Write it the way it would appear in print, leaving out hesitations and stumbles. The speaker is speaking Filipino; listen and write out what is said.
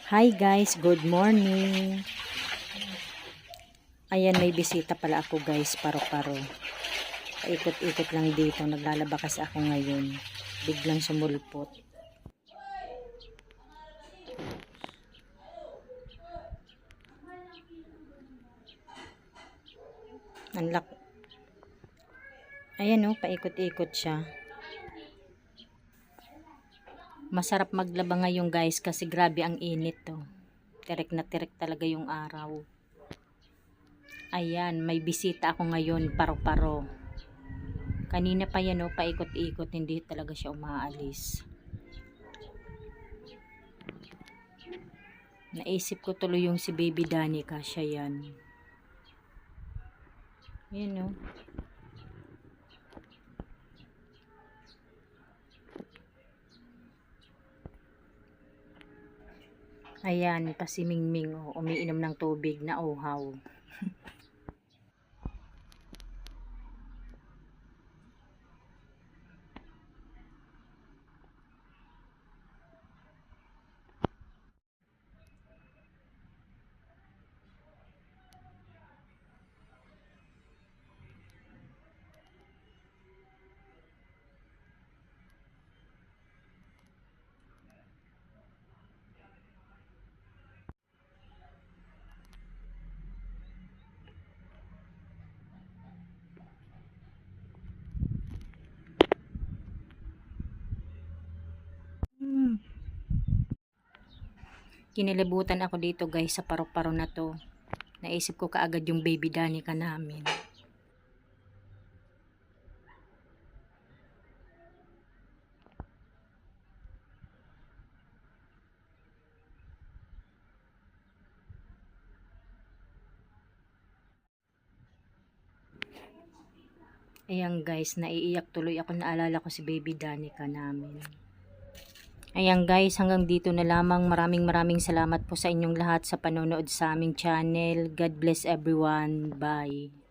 Hi guys, good morning. Ayan, may bisita pala ako guys, paro-paro. Paikot-ikot lang dito, naglalaba kasi ako ngayon. Biglang sumulpot. Ayan oh, paikot-ikot siya. Masarap maglaba ngayon guys kasi grabe ang init to. Tirik na tirik talaga yung araw. Ayan, may bisita ako ngayon, paro-paro. Kanina pa yan oh, paikot-ikot, hindi talaga siya umaalis. Naisip ko tuloy yung si Baby Danica, siya yan. Ayan oh. Ayan, pasimingming oh, umiinom ng tubig na uhaw. Kinilibutan ako dito guys sa paro-paro na to. Naisip ko kaagad yung Baby Danica namin. Ayan guys, naiiyak tuloy ako, naalala ko si Baby Danica namin. Ayan guys, hanggang dito na lamang. Maraming salamat po sa inyong lahat sa panonood sa aming channel. God bless everyone. Bye.